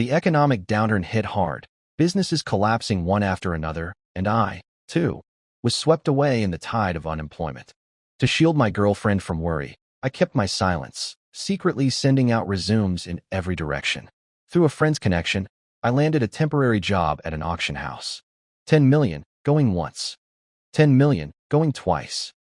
The economic downturn hit hard, businesses collapsing one after another, and I, too, was swept away in the tide of unemployment. To shield my girlfriend from worry, I kept my silence, secretly sending out resumes in every direction. Through a friend's connection, I landed a temporary job at an auction house. 10 million, going once. 10 million, going twice.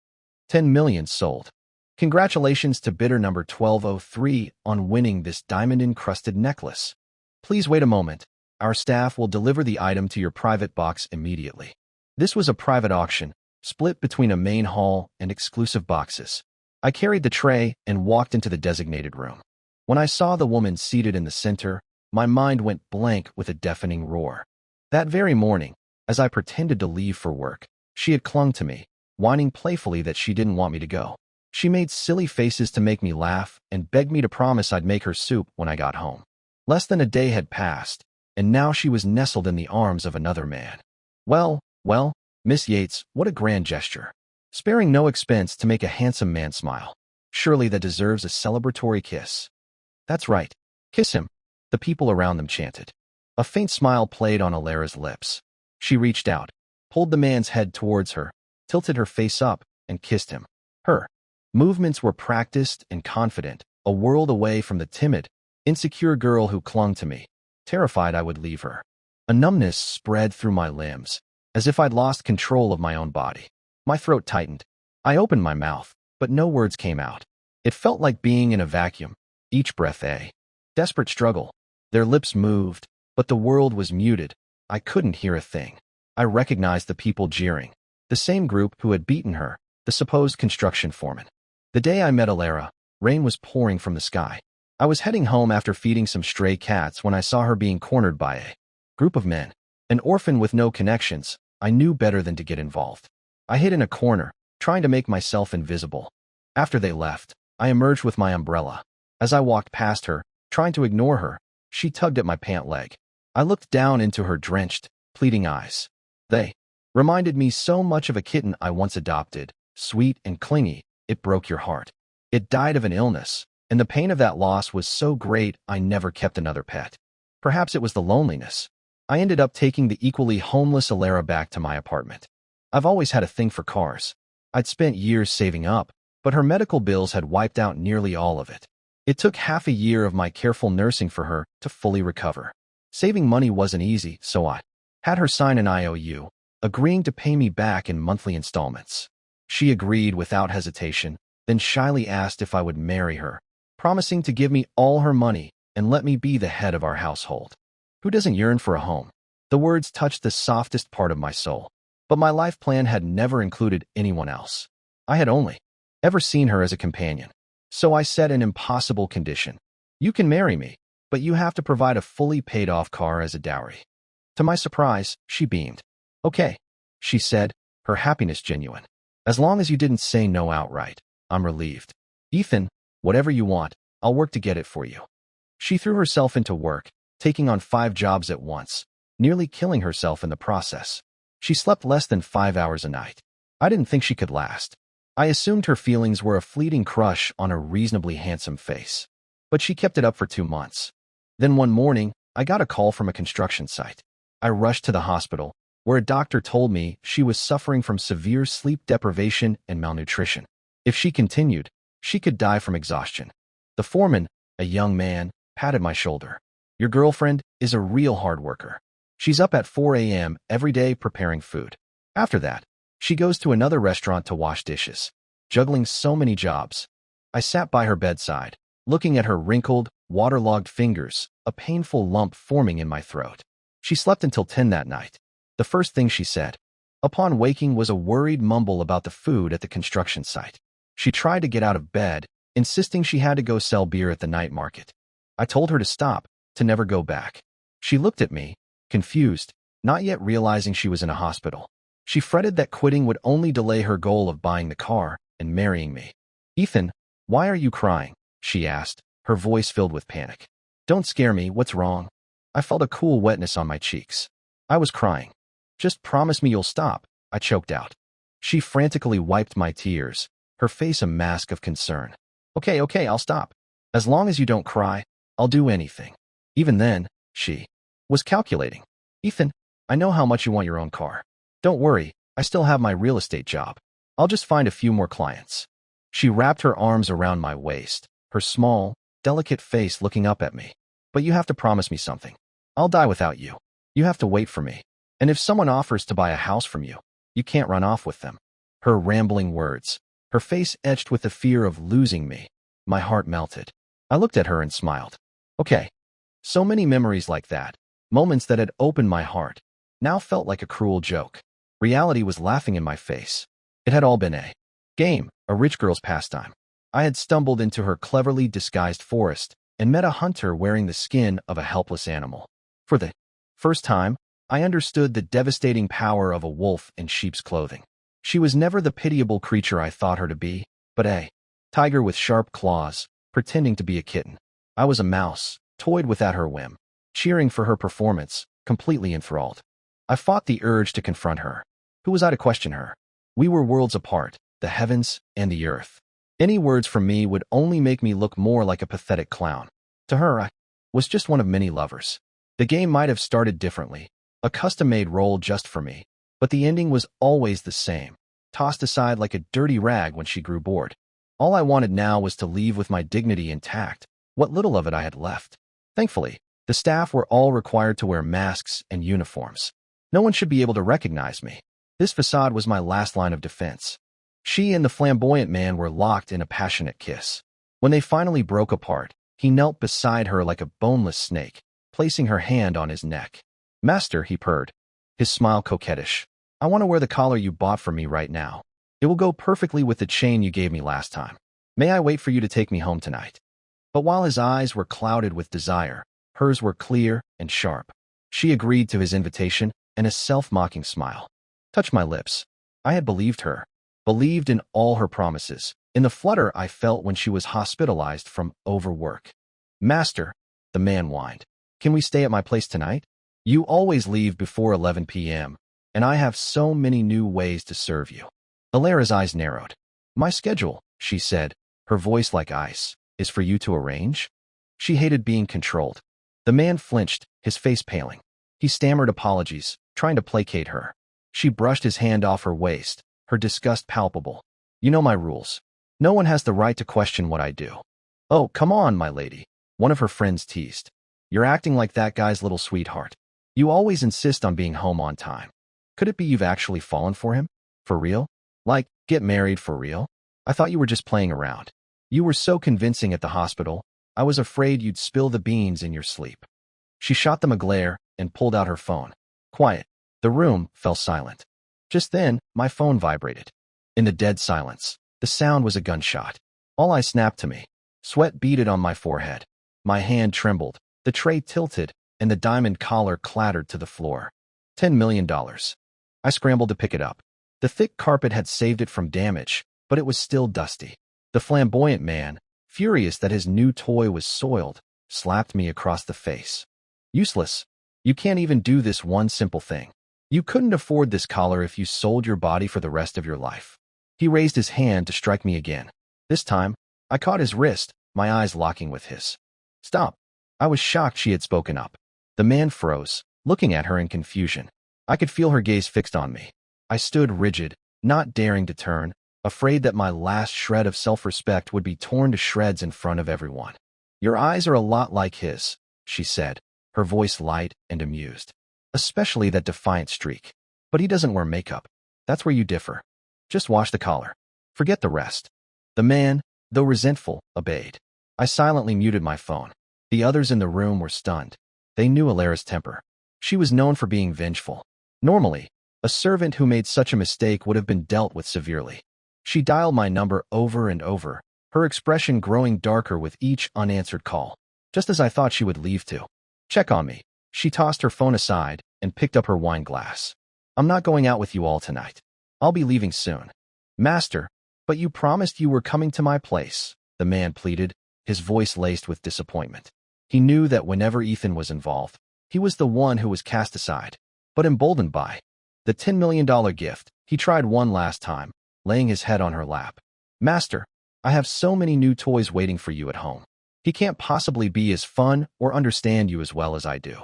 10 million sold. Congratulations to bidder number 1203 on winning this diamond-encrusted necklace. Please wait a moment. Our staff will deliver the item to your private box immediately. This was a private auction, split between a main hall and exclusive boxes. I carried the tray and walked into the designated room. When I saw the woman seated in the center, my mind went blank with a deafening roar. That very morning, as I pretended to leave for work, she had clung to me, whining playfully that she didn't want me to go. She made silly faces to make me laugh and begged me to promise I'd make her soup when I got home. Less than a day had passed, and now she was nestled in the arms of another man. Well, Miss Yates, what a grand gesture. Sparing no expense to make a handsome man smile. Surely that deserves a celebratory kiss. That's right. Kiss him, the people around them chanted. A faint smile played on Alara's lips. She reached out, pulled the man's head towards her, tilted her face up, and kissed him. Her movements were practiced and confident, a world away from the timid, insecure girl who clung to me, terrified I would leave her. A numbness spread through my limbs, as if I'd lost control of my own body. My throat tightened. I opened my mouth, but no words came out. It felt like being in a vacuum, each breath a desperate struggle. Their lips moved, but the world was muted. I couldn't hear a thing. I recognized the people jeering, the same group who had beaten her, the supposed construction foreman. The day I met Alara, rain was pouring from the sky. I was heading home after feeding some stray cats when I saw her being cornered by a group of men. An orphan with no connections, I knew better than to get involved. I hid in a corner, trying to make myself invisible. After they left, I emerged with my umbrella. As I walked past her, trying to ignore her, she tugged at my pant leg. I looked down into her drenched, pleading eyes. They reminded me so much of a kitten I once adopted, sweet and clingy, it broke your heart. It died of an illness, and the pain of that loss was so great I never kept another pet. Perhaps it was the loneliness. I ended up taking the equally homeless Alara back to my apartment. I've always had a thing for cars. I'd spent years saving up, but her medical bills had wiped out nearly all of it. It took half a year of my careful nursing for her to fully recover. Saving money wasn't easy, so I had her sign an IOU, agreeing to pay me back in monthly installments. She agreed without hesitation, then shyly asked if I would marry her, promising to give me all her money and let me be the head of our household. Who doesn't yearn for a home? The words touched the softest part of my soul, but my life plan had never included anyone else. I had only ever seen her as a companion. So I set an impossible condition. You can marry me, but you have to provide a fully paid-off car as a dowry. To my surprise, she beamed. Okay, she said, her happiness genuine. As long as you didn't say no outright, I'm relieved. Ethan, whatever you want, I'll work to get it for you. She threw herself into work, taking on 5 jobs at once, nearly killing herself in the process. She slept less than 5 hours a night. I didn't think she could last. I assumed her feelings were a fleeting crush on a reasonably handsome face. But she kept it up for 2 months. Then one morning, I got a call from a construction site. I rushed to the hospital, where a doctor told me she was suffering from severe sleep deprivation and malnutrition. If she continued, she could die from exhaustion. The foreman, a young man, patted my shoulder. Your girlfriend is a real hard worker. She's up at 4 a.m. every day preparing food. After that, she goes to another restaurant to wash dishes, juggling so many jobs. I sat by her bedside, looking at her wrinkled, waterlogged fingers, a painful lump forming in my throat. She slept until 10 that night. The first thing she said, upon waking, was a worried mumble about the food at the construction site. She tried to get out of bed, insisting she had to go sell beer at the night market. I told her to stop, to never go back. She looked at me, confused, not yet realizing she was in a hospital. She fretted that quitting would only delay her goal of buying the car and marrying me. Ethan, why are you crying? She asked, her voice filled with panic. Don't scare me, what's wrong? I felt a cool wetness on my cheeks. I was crying. Just promise me you'll stop, I choked out. She frantically wiped my tears, her face a mask of concern. Okay, I'll stop. As long as you don't cry, I'll do anything. Even then, She was calculating. Ethan, I know how much you want your own car. Don't worry, I still have my real estate job. I'll just find a few more clients. She wrapped her arms around my waist, her small, delicate face looking up at me. But you have to promise me something. I'll die without you. You have to wait for me. And if someone offers to buy a house from you, you can't run off with them. Her rambling words, her face etched with the fear of losing me. My heart melted. I looked at her and smiled. Okay. So many memories like that, moments that had opened my heart, now felt like a cruel joke. Reality was laughing in my face. It had all been a game, a rich girl's pastime. I had stumbled into her cleverly disguised forest and met a hunter wearing the skin of a helpless animal. For the first time, I understood the devastating power of a wolf in sheep's clothing. She was never the pitiable creature I thought her to be, but a tiger with sharp claws, pretending to be a kitten. I was a mouse, toyed with at her whim, cheering for her performance, completely enthralled. I fought the urge to confront her. Who was I to question her? We were worlds apart, the heavens and the earth. Any words from me would only make me look more like a pathetic clown. To her, I was just one of many lovers. The game might have started differently, a custom-made role just for me, but the ending was always the same, tossed aside like a dirty rag when she grew bored. All I wanted now was to leave with my dignity intact, what little of it I had left. Thankfully, the staff were all required to wear masks and uniforms. No one should be able to recognize me. This facade was my last line of defense. She and the flamboyant man were locked in a passionate kiss. When they finally broke apart, he knelt beside her like a boneless snake, placing her hand on his neck. Master, he purred, his smile coquettish. I want to wear the collar you bought for me right now. It will go perfectly with the chain you gave me last time. May I wait for you to take me home tonight? But while his eyes were clouded with desire, hers were clear and sharp. She agreed to his invitation and a self-mocking smile touched my lips. I had believed her, believed in all her promises, in the flutter I felt when she was hospitalized from overwork. Master, the man whined, can we stay at my place tonight? You always leave before 11 p.m., and I have so many new ways to serve you. Alara's eyes narrowed. My schedule, she said, her voice like ice, is for you to arrange? She hated being controlled. The man flinched, his face paling. He stammered apologies, trying to placate her. She brushed his hand off her waist, her disgust palpable. You know my rules. No one has the right to question what I do. Oh, come on, my lady, one of her friends teased. You're acting like that guy's little sweetheart. You always insist on being home on time. Could it be you've actually fallen for him? For real? Like, get married for real? I thought you were just playing around. You were so convincing at the hospital, I was afraid you'd spill the beans in your sleep. She shot them a glare and pulled out her phone. Quiet. The room fell silent. Just then, my phone vibrated. In the dead silence, the sound was a gunshot. All I snapped to me. Sweat beaded on my forehead. My hand trembled, the tray tilted, and the diamond collar clattered to the floor. $10 million. I scrambled to pick it up. The thick carpet had saved it from damage, but it was still dusty. The flamboyant man, furious that his new toy was soiled, slapped me across the face. Useless. You can't even do this one simple thing. You couldn't afford this collar if you sold your body for the rest of your life. He raised his hand to strike me again. This time, I caught his wrist, my eyes locking with his. Stop. I was shocked she had spoken up. The man froze, looking at her in confusion. I could feel her gaze fixed on me. I stood rigid, not daring to turn, afraid that my last shred of self-respect would be torn to shreds in front of everyone. Your eyes are a lot like his, she said, her voice light and amused. Especially that defiant streak. But he doesn't wear makeup. That's where you differ. Just wash the collar. Forget the rest. The man, though resentful, obeyed. I silently muted my phone. The others in the room were stunned. They knew Alara's temper. She was known for being vengeful. Normally, a servant who made such a mistake would have been dealt with severely. She dialed my number over and over, her expression growing darker with each unanswered call. Just as I thought she would leave to check on me, she tossed her phone aside and picked up her wine glass. I'm not going out with you all tonight. I'll be leaving soon. Master, but you promised you were coming to my place, the man pleaded, his voice laced with disappointment. He knew that whenever Ethan was involved, he was the one who was cast aside. But emboldened by the $10 million gift, he tried one last time, laying his head on her lap. Master, I have so many new toys waiting for you at home. He can't possibly be as fun or understand you as well as I do.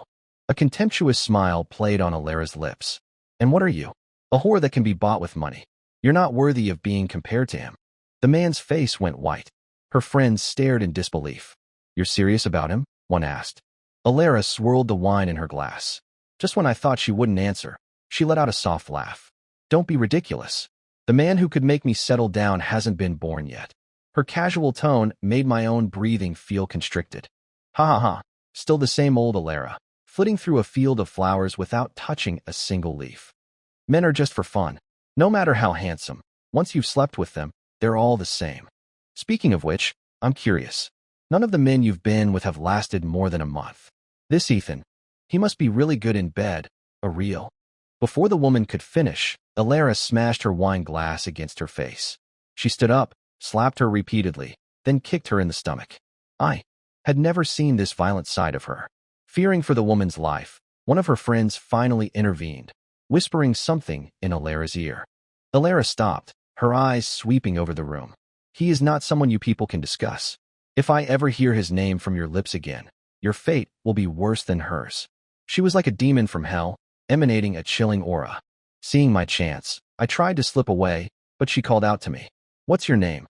A contemptuous smile played on Alara's lips. And what are you? A whore that can be bought with money. You're not worthy of being compared to him. The man's face went white. Her friends stared in disbelief. You're serious about him? One asked. Alara swirled the wine in her glass. Just when I thought she wouldn't answer, she let out a soft laugh. Don't be ridiculous. The man who could make me settle down hasn't been born yet. Her casual tone made my own breathing feel constricted. Ha ha ha, still the same old Alara, flitting through a field of flowers without touching a single leaf. Men are just for fun. No matter how handsome, once you've slept with them, they're all the same. Speaking of which, I'm curious. None of the men you've been with have lasted more than a month. This Ethan, he must be really good in bed, a real. Before the woman could finish, Alara smashed her wine glass against her face. She stood up, slapped her repeatedly, then kicked her in the stomach. I had never seen this violent side of her. Fearing for the woman's life, one of her friends finally intervened, whispering something in Alara's ear. Alara stopped, her eyes sweeping over the room. He is not someone you people can discuss. If I ever hear his name from your lips again, your fate will be worse than hers. She was like a demon from hell, emanating a chilling aura. Seeing my chance, I tried to slip away, but she called out to me. What's your name?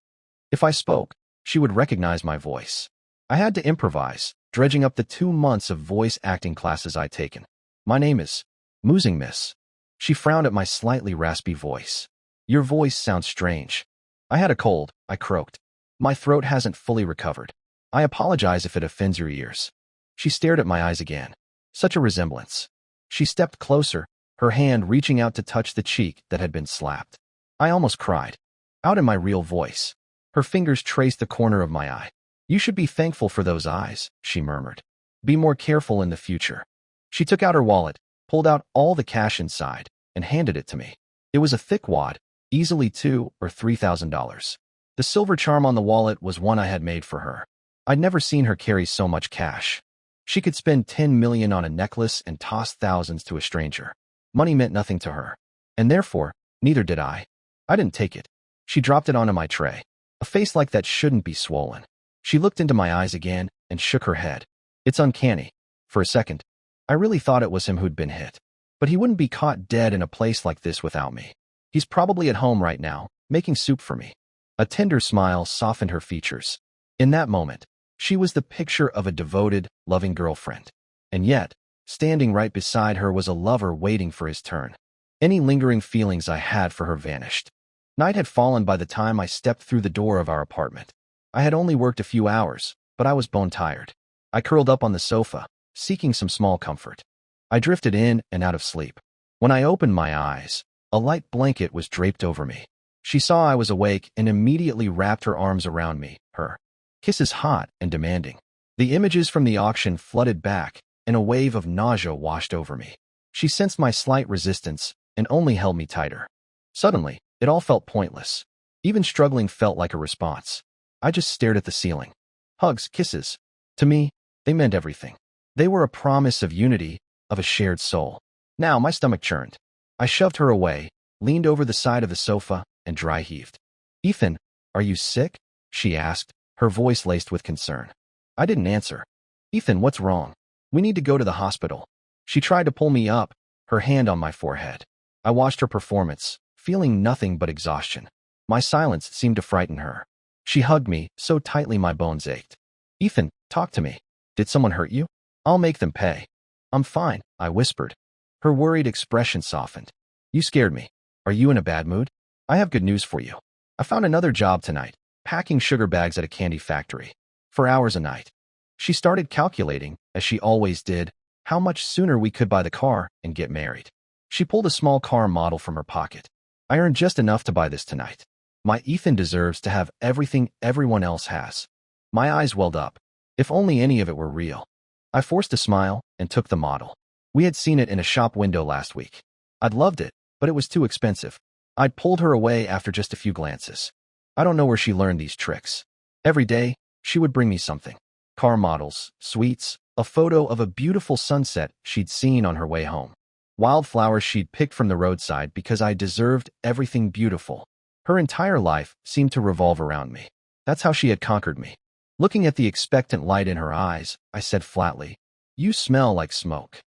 If I spoke, she would recognize my voice. I had to improvise, dredging up the 2 months of voice acting classes I'd taken. My name is Moosing Miss. She frowned at my slightly raspy voice. Your voice sounds strange. I had a cold, I croaked. My throat hasn't fully recovered. I apologize if it offends your ears. She stared at my eyes again. Such a resemblance. She stepped closer, her hand reaching out to touch the cheek that had been slapped. I almost cried. Out in my real voice. Her fingers traced the corner of my eye. You should be thankful for those eyes, she murmured. Be more careful in the future. She took out her wallet, pulled out all the cash inside, and handed it to me. It was a thick wad, easily $2,000 or $3,000. The silver charm on the wallet was one I had made for her. I'd never seen her carry so much cash. She could spend 10 million on a necklace and toss thousands to a stranger. Money meant nothing to her. And therefore, neither did I. I didn't take it. She dropped it onto my tray. A face like that shouldn't be swollen. She looked into my eyes again and shook her head. It's uncanny. For a second, I really thought it was him who'd been hit. But he wouldn't be caught dead in a place like this without me. He's probably at home right now, making soup for me. A tender smile softened her features. In that moment, she was the picture of a devoted, loving girlfriend. And yet, standing right beside her was a lover waiting for his turn. Any lingering feelings I had for her vanished. Night had fallen by the time I stepped through the door of our apartment. I had only worked a few hours, but I was bone tired. I curled up on the sofa, seeking some small comfort. I drifted in and out of sleep. When I opened my eyes, a light blanket was draped over me. She saw I was awake and immediately wrapped her arms around me, her kisses hot and demanding. The images from the auction flooded back, and a wave of nausea washed over me. She sensed my slight resistance and only held me tighter. Suddenly, it all felt pointless. Even struggling felt like a response. I just stared at the ceiling. Hugs, kisses. To me, they meant everything. They were a promise of unity, of a shared soul. Now my stomach churned. I shoved her away, leaned over the side of the sofa, and dry heaved. Ethan, are you sick? She asked, her voice laced with concern. I didn't answer. Ethan, what's wrong? We need to go to the hospital. She tried to pull me up, her hand on my forehead. I watched her performance, feeling nothing but exhaustion. My silence seemed to frighten her. She hugged me so tightly my bones ached. Ethan, talk to me. Did someone hurt you? I'll make them pay. I'm fine, I whispered. Her worried expression softened. You scared me. Are you in a bad mood? I have good news for you. I found another job tonight, packing sugar bags at a candy factory. For hours a night. She started calculating, as she always did, how much sooner we could buy the car and get married. She pulled a small car model from her pocket. I earned just enough to buy this tonight. My Ethan deserves to have everything everyone else has. My eyes welled up. If only any of it were real. I forced a smile and took the model. We had seen it in a shop window last week. I'd loved it, but it was too expensive. I'd pulled her away after just a few glances. I don't know where she learned these tricks. Every day, she would bring me something. Car models, sweets, a photo of a beautiful sunset she'd seen on her way home. Wildflowers she'd picked from the roadside because I deserved everything beautiful. Her entire life seemed to revolve around me. That's how she had conquered me. Looking at the expectant light in her eyes, I said flatly, "You smell like smoke."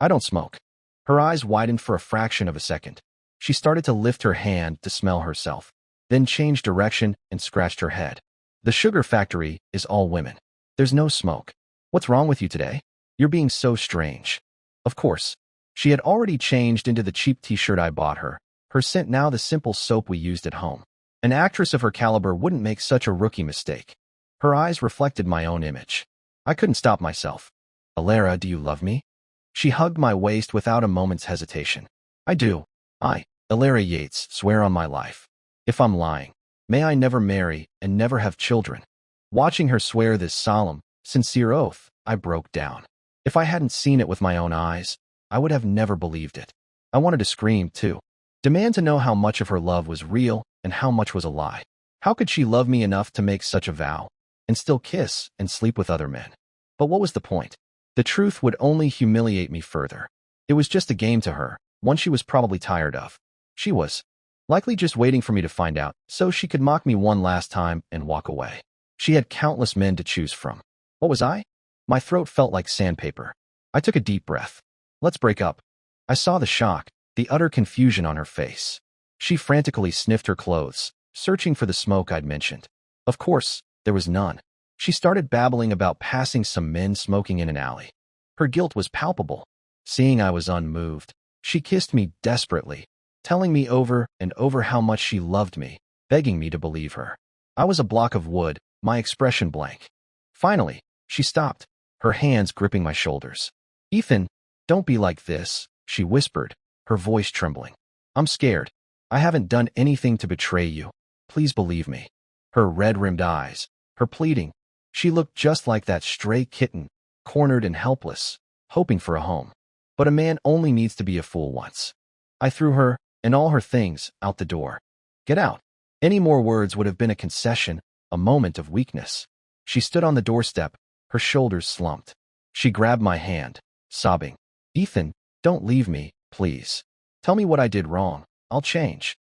"I don't smoke." Her eyes widened for a fraction of a second. She started to lift her hand to smell herself, then changed direction and scratched her head. "The sugar factory is all women. There's no smoke. What's wrong with you today? You're being so strange." Of course, she had already changed into the cheap t-shirt I bought her, her scent now the simple soap we used at home. An actress of her caliber wouldn't make such a rookie mistake. Her eyes reflected my own image. I couldn't stop myself. "Alara, do you love me?" She hugged my waist without a moment's hesitation. "I do. I, Alara Yates, swear on my life. If I'm lying, may I never marry and never have children." Watching her swear this solemn, sincere oath, I broke down. If I hadn't seen it with my own eyes, I would have never believed it. I wanted to scream, too. Demand to know how much of her love was real and how much was a lie. How could she love me enough to make such a vow, and still kiss and sleep with other men? But what was the point? The truth would only humiliate me further. It was just a game to her, one she was probably tired of. She was likely just waiting for me to find out, so she could mock me one last time and walk away. She had countless men to choose from. What was I? My throat felt like sandpaper. I took a deep breath. "Let's break up." I saw the shock, the utter confusion on her face. She frantically sniffed her clothes, searching for the smoke I'd mentioned. Of course, there was none. She started babbling about passing some men smoking in an alley. Her guilt was palpable. Seeing I was unmoved, she kissed me desperately, telling me over and over how much she loved me, begging me to believe her. I was a block of wood, my expression blank. Finally, she stopped, her hands gripping my shoulders. "Ethan, don't be like this," she whispered, her voice trembling. "I'm scared. I haven't done anything to betray you. Please believe me." Her red-rimmed eyes, her pleading. She looked just like that stray kitten, cornered and helpless, hoping for a home. But a man only needs to be a fool once. I threw her, and all her things, out the door. "Get out." Any more words would have been a concession, a moment of weakness. She stood on the doorstep, her shoulders slumped. She grabbed my hand, sobbing. "Ethan, don't leave me, please. Tell me what I did wrong. I'll change."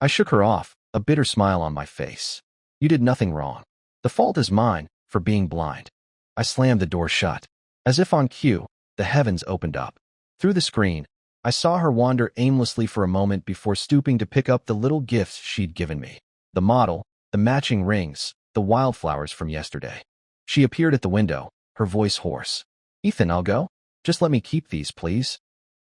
I shook her off, a bitter smile on my face. "You did nothing wrong. The fault is mine, for being blind." I slammed the door shut. As if on cue, the heavens opened up. Through the screen, I saw her wander aimlessly for a moment before stooping to pick up the little gifts she'd given me. The model, the matching rings, the wildflowers from yesterday. She appeared at the window, her voice hoarse. "Ethan, I'll go. Just let me keep these, please."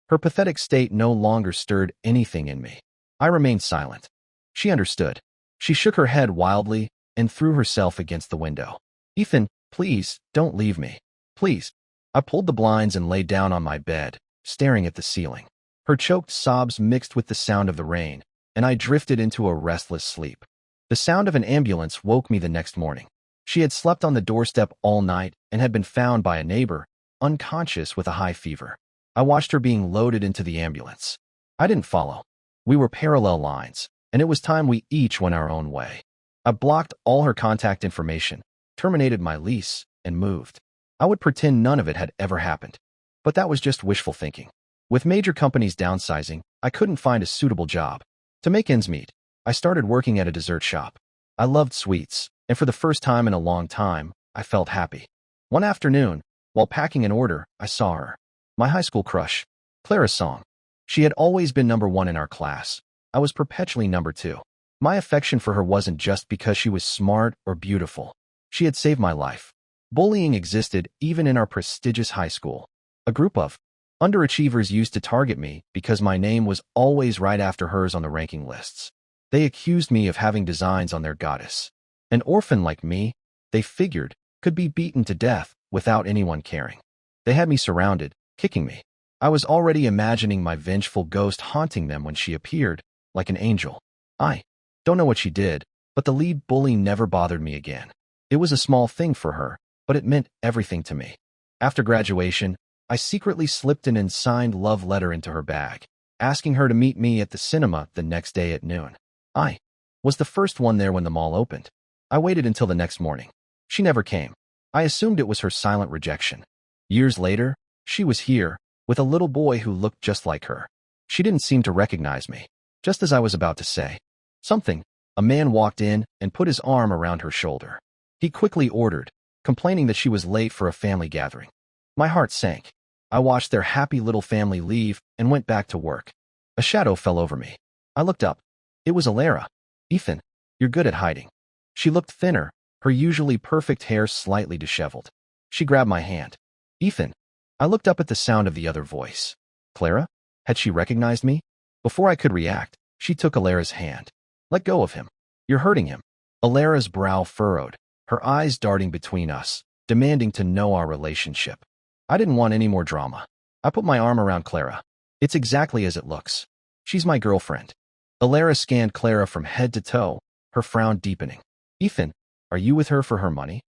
Her pathetic state no longer stirred anything in me. I remained silent. She understood. She shook her head wildly and threw herself against the window. "Ethan, please, don't leave me. Please." I pulled the blinds and lay down on my bed, staring at the ceiling. Her choked sobs mixed with the sound of the rain, and I drifted into a restless sleep. The sound of an ambulance woke me the next morning. She had slept on the doorstep all night and had been found by a neighbor, unconscious with a high fever. I watched her being loaded into the ambulance. I didn't follow. We were parallel lines, and it was time we each went our own way. I blocked all her contact information, terminated my lease, and moved. I would pretend none of it had ever happened. But that was just wishful thinking. With major companies downsizing, I couldn't find a suitable job. To make ends meet, I started working at a dessert shop. I loved sweets, and for the first time in a long time, I felt happy. One afternoon, while packing an order, I saw her. My high school crush, Clara Song. She had always been number one in our class. I was perpetually number two. My affection for her wasn't just because she was smart or beautiful. She had saved my life. Bullying existed even in our prestigious high school. A group of underachievers used to target me because my name was always right after hers on the ranking lists. They accused me of having designs on their goddess. An orphan like me, they figured, could be beaten to death without anyone caring. They had me surrounded, kicking me. I was already imagining my vengeful ghost haunting them when she appeared, like an angel. I don't know what she did, but the lead bully never bothered me again. It was a small thing for her, but it meant everything to me. After graduation, I secretly slipped an unsigned love letter into her bag, asking her to meet me at the cinema the next day at noon. I was the first one there when the mall opened. I waited until the next morning. She never came. I assumed it was her silent rejection. Years later, she was here, with a little boy who looked just like her. She didn't seem to recognize me. Just as I was about to say something, a man walked in and put his arm around her shoulder. He quickly ordered, complaining that she was late for a family gathering. My heart sank. I watched their happy little family leave and went back to work. A shadow fell over me. I looked up. It was Alara. Ethan, you're good at hiding. She looked thinner, her usually perfect hair slightly disheveled. She grabbed my hand. Ethan. I looked up at the sound of the other voice. Clara? Had she recognized me? Before I could react, she took Alara's hand. Let go of him. You're hurting him. Alara's brow furrowed, her eyes darting between us, demanding to know our relationship. I didn't want any more drama. I put my arm around Clara. It's exactly as it looks. She's my girlfriend. Alara scanned Clara from head to toe, her frown deepening. Ethan, are you with her for her money?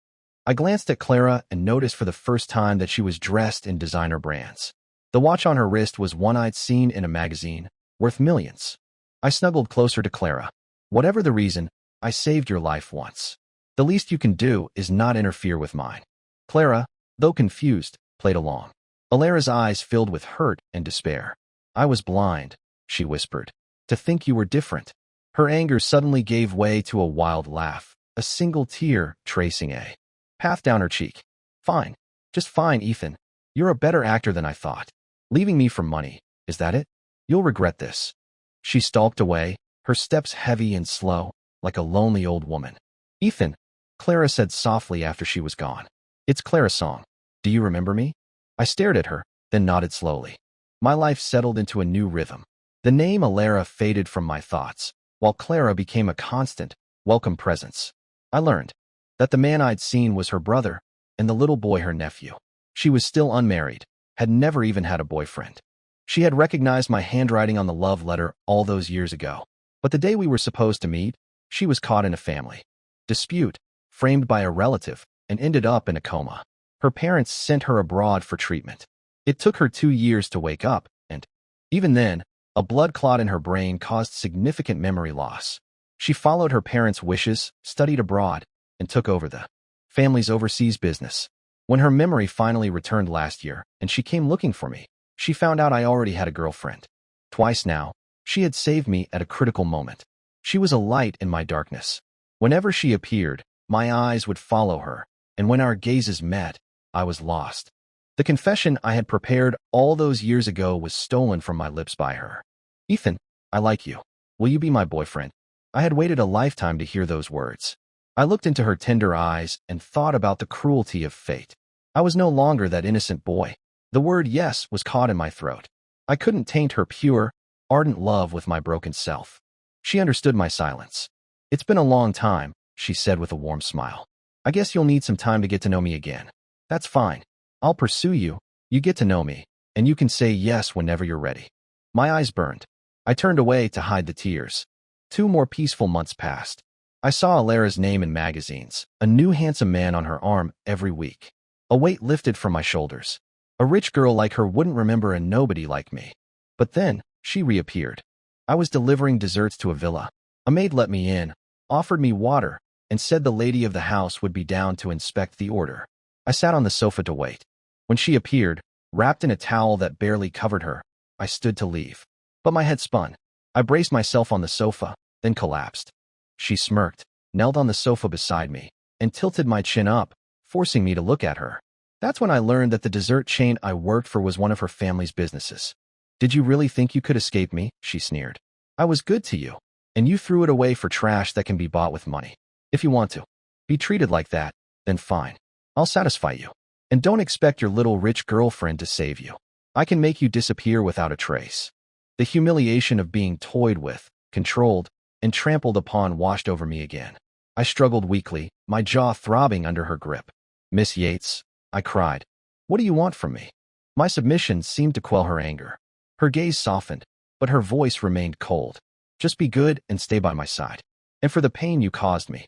I glanced at Clara and noticed for the first time that she was dressed in designer brands. The watch on her wrist was one I'd seen in a magazine, worth millions. I snuggled closer to Clara. Whatever the reason, I saved your life once. The least you can do is not interfere with mine. Clara, though confused, played along. Alara's eyes filled with hurt and despair. I was blind, she whispered, to think you were different. Her anger suddenly gave way to a wild laugh, a single tear tracing a path down her cheek. Fine. Just fine, Ethan. You're a better actor than I thought. Leaving me for money, is that it? You'll regret this. She stalked away, her steps heavy and slow, like a lonely old woman. Ethan, Clara said softly after she was gone. It's Clara's song. Do you remember me? I stared at her, then nodded slowly. My life settled into a new rhythm. The name Alara faded from my thoughts, while Clara became a constant, welcome presence. I learned that the man I'd seen was her brother, and the little boy her nephew. She was still unmarried, had never even had a boyfriend. She had recognized my handwriting on the love letter all those years ago. But the day we were supposed to meet, she was caught in a family dispute, framed by a relative, and ended up in a coma. Her parents sent her abroad for treatment. It took her 2 years to wake up, and even then, a blood clot in her brain caused significant memory loss. She followed her parents' wishes, studied abroad, and took over the family's overseas business. When her memory finally returned last year, and she came looking for me, she found out I already had a girlfriend. Twice now, she had saved me at a critical moment. She was a light in my darkness. Whenever she appeared, my eyes would follow her, and when our gazes met, I was lost. The confession I had prepared all those years ago was stolen from my lips by her. Ethan, I like you. Will you be my boyfriend? I had waited a lifetime to hear those words. I looked into her tender eyes and thought about the cruelty of fate. I was no longer that innocent boy. The word yes was caught in my throat. I couldn't taint her pure, ardent love with my broken self. She understood my silence. It's been a long time, she said with a warm smile. I guess you'll need some time to get to know me again. That's fine. I'll pursue you, you get to know me, and you can say yes whenever you're ready. My eyes burned. I turned away to hide the tears. 2 more peaceful months passed. I saw Alara's name in magazines, a new handsome man on her arm every week. A weight lifted from my shoulders. A rich girl like her wouldn't remember a nobody like me. But then, she reappeared. I was delivering desserts to a villa. A maid let me in, offered me water, and said the lady of the house would be down to inspect the order. I sat on the sofa to wait. When she appeared, wrapped in a towel that barely covered her, I stood to leave. But my head spun. I braced myself on the sofa, then collapsed. She smirked, knelt on the sofa beside me, and tilted my chin up, forcing me to look at her. That's when I learned that the dessert chain I worked for was one of her family's businesses. Did you really think you could escape me? She sneered. I was good to you, and you threw it away for trash that can be bought with money. If you want to be treated like that, then fine. I'll satisfy you. And don't expect your little rich girlfriend to save you. I can make you disappear without a trace. The humiliation of being toyed with, controlled, and trampled upon washed over me again. I struggled weakly, my jaw throbbing under her grip. Miss Yates, I cried. What do you want from me? My submission seemed to quell her anger. Her gaze softened, but her voice remained cold. Just be good and stay by my side. And for the pain you caused me.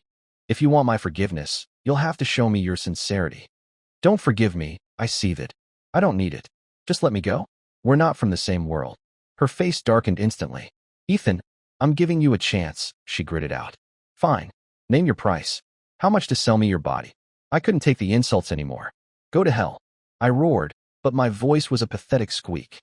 If you want my forgiveness, you'll have to show me your sincerity. Don't forgive me, I seethed. I don't need it. Just let me go. We're not from the same world. Her face darkened instantly. Ethan, I'm giving you a chance, she gritted out. Fine. Name your price. How much to sell me your body? I couldn't take the insults anymore. Go to hell. I roared, but my voice was a pathetic squeak.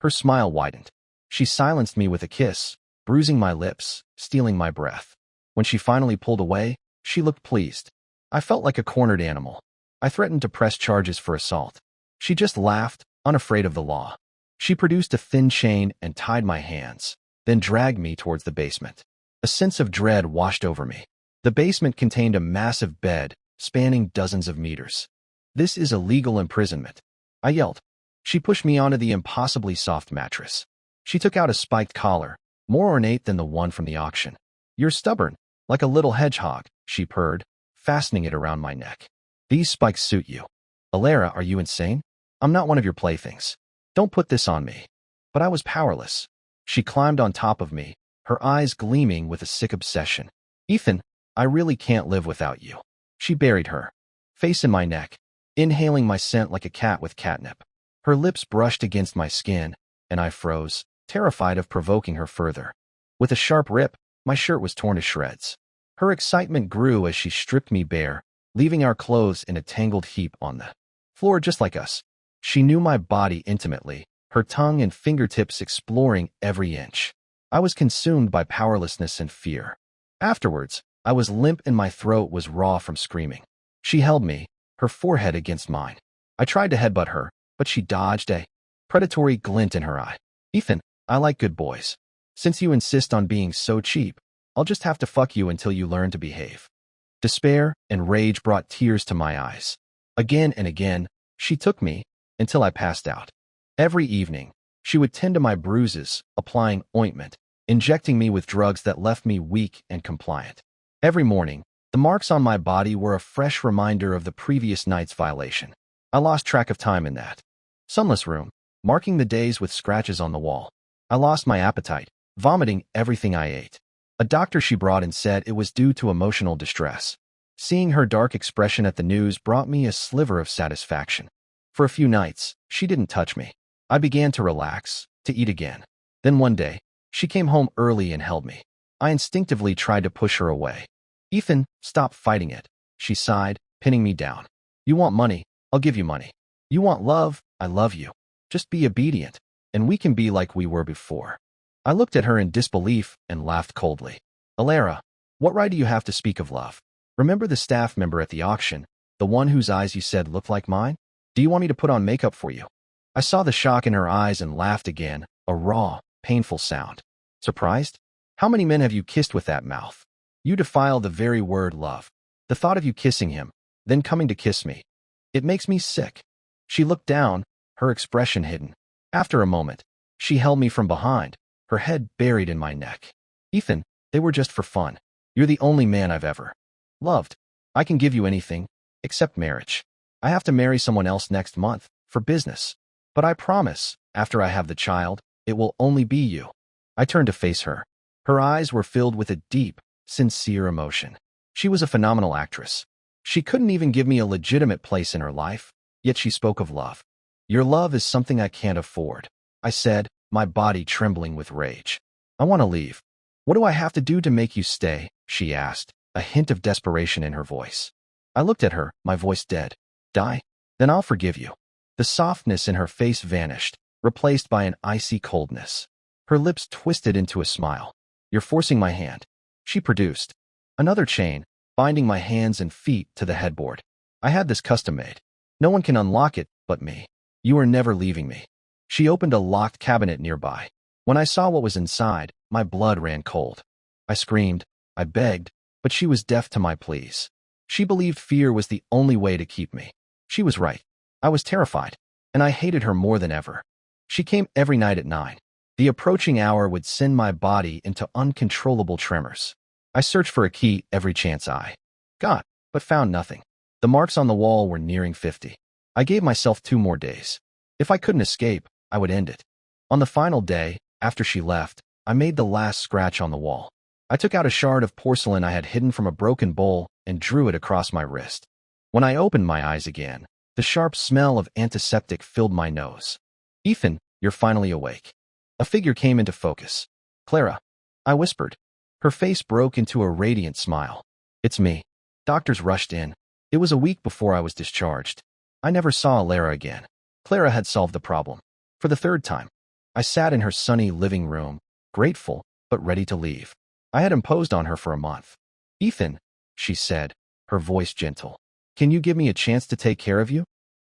Her smile widened. She silenced me with a kiss, bruising my lips, stealing my breath. When she finally pulled away, she looked pleased. I felt like a cornered animal. I threatened to press charges for assault. She just laughed, unafraid of the law. She produced a thin chain and tied my hands, then dragged me towards the basement. A sense of dread washed over me. The basement contained a massive bed, spanning dozens of meters. "This is illegal imprisonment," I yelled. She pushed me onto the impossibly soft mattress. She took out a spiked collar, more ornate than the one from the auction. "You're stubborn, like a little hedgehog," she purred, fastening it around my neck. "These spikes suit you." "Alara, are you insane? I'm not one of your playthings. Don't put this on me." But I was powerless. She climbed on top of me, her eyes gleaming with a sick obsession. "Ethan, I really can't live without you." She buried her face in my neck, inhaling my scent like a cat with catnip. Her lips brushed against my skin, and I froze, terrified of provoking her further. With a sharp rip, my shirt was torn to shreds. Her excitement grew as she stripped me bare, leaving our clothes in a tangled heap on the floor just like us. She knew my body intimately, her tongue and fingertips exploring every inch. I was consumed by powerlessness and fear. Afterwards, I was limp and my throat was raw from screaming. She held me, her forehead against mine. I tried to headbutt her, but she dodged, a predatory glint in her eye. "Ethan, I like good boys. Since you insist on being so cheap, I'll just have to fuck you until you learn to behave." Despair and rage brought tears to my eyes. Again and again, she took me, until I passed out. Every evening, she would tend to my bruises, applying ointment, injecting me with drugs that left me weak and compliant. Every morning, the marks on my body were a fresh reminder of the previous night's violation. I lost track of time in that sunless room, marking the days with scratches on the wall. I lost my appetite, vomiting everything I ate. A doctor she brought in said it was due to emotional distress. Seeing her dark expression at the news brought me a sliver of satisfaction. For a few nights, she didn't touch me. I began to relax, to eat again. Then one day, she came home early and held me. I instinctively tried to push her away. "Ethan, stop fighting it," she sighed, pinning me down. "You want money, I'll give you money. You want love, I love you. Just be obedient, and we can be like we were before." I looked at her in disbelief and laughed coldly. "Alara, what right do you have to speak of love? Remember the staff member at the auction, the one whose eyes you said looked like mine? Do you want me to put on makeup for you?" I saw the shock in her eyes and laughed again, a raw, painful sound. "Surprised? How many men have you kissed with that mouth? You defile the very word love. The thought of you kissing him, then coming to kiss me. It makes me sick." She looked down, her expression hidden. After a moment, she held me from behind, her head buried in my neck. "Ethan, they were just for fun. You're the only man I've ever loved. I can give you anything, except marriage. I have to marry someone else next month, for business. But I promise, after I have the child, it will only be you." I turned to face her. Her eyes were filled with a deep, sincere emotion. She was a phenomenal actress. She couldn't even give me a legitimate place in her life, yet she spoke of love. "Your love is something I can't afford," I said, my body trembling with rage. "I want to leave." "What do I have to do to make you stay?" she asked, a hint of desperation in her voice. I looked at her, my voice dead. "Die? Then I'll forgive you." The softness in her face vanished, replaced by an icy coldness. Her lips twisted into a smile. "You're forcing my hand." She produced another chain, binding my hands and feet to the headboard. "I had this custom made. No one can unlock it but me. You are never leaving me." She opened a locked cabinet nearby. When I saw what was inside, my blood ran cold. I screamed, I begged, but she was deaf to my pleas. She believed fear was the only way to keep me. She was right. I was terrified, and I hated her more than ever. She came every night at 9. The approaching hour would send my body into uncontrollable tremors. I searched for a key every chance I got, but found nothing. The marks on the wall were nearing 50. I gave myself 2 more days. If I couldn't escape, I would end it. On the final day, after she left, I made the last scratch on the wall. I took out a shard of porcelain I had hidden from a broken bowl and drew it across my wrist. When I opened my eyes again, the sharp smell of antiseptic filled my nose. "Ethan, you're finally awake." A figure came into focus. "Clara," I whispered. Her face broke into a radiant smile. "It's me." Doctors rushed in. It was a week before I was discharged. I never saw Alara again. Clara had solved the problem. For the 3rd time, I sat in her sunny living room, grateful but ready to leave. I had imposed on her for a month. "Ethan," she said, her voice gentle. Can you give me a chance to take care of you?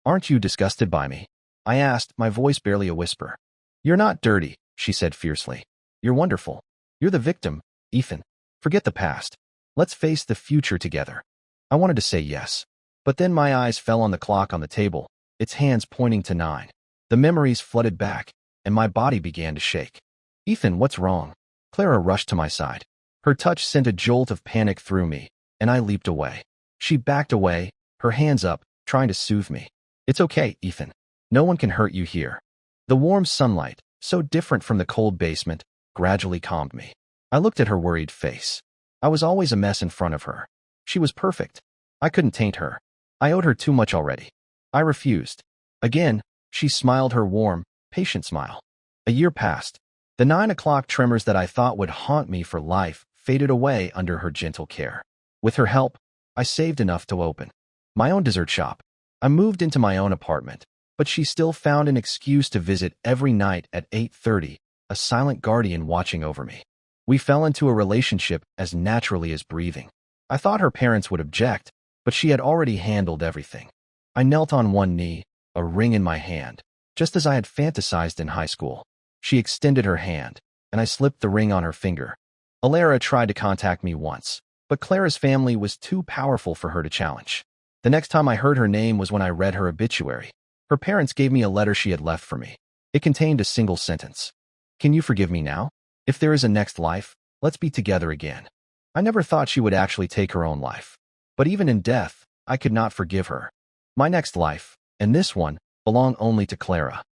Aren't you disgusted by me? I asked, my voice barely a whisper. You're not dirty, she said fiercely. You're wonderful. You're the victim, Ethan. Forget the past. Let's face the future together. I wanted to say yes. But then my eyes fell on the clock on the table, its hands pointing to 9. The memories flooded back, and my body began to shake. Ethan, what's wrong? Clara rushed to my side. Her touch sent a jolt of panic through me, and I leaped away. She backed away, her hands up, trying to soothe me. It's okay, Ethan. No one can hurt you here. The warm sunlight, so different from the cold basement, gradually calmed me. I looked at her worried face. I was always a mess in front of her. She was perfect. I couldn't taint her. I owed her too much already. I refused. Again, she smiled her warm, patient smile. A year passed. The 9 o'clock tremors that I thought would haunt me for life faded away under her gentle care. With her help, I saved enough to open my own dessert shop. I moved into my own apartment, but she still found an excuse to visit every night at 8:30, a silent guardian watching over me. We fell into a relationship as naturally as breathing. I thought her parents would object, but she had already handled everything. I knelt on one knee, a ring in my hand, just as I had fantasized in high school. She extended her hand, and I slipped the ring on her finger. Alara tried to contact me once, but Clara's family was too powerful for her to challenge. The next time I heard her name was when I read her obituary. Her parents gave me a letter she had left for me. It contained a single sentence. Can you forgive me now? If there is a next life, let's be together again. I never thought she would actually take her own life. But even in death, I could not forgive her. My next life, and this one, belong only to Clara.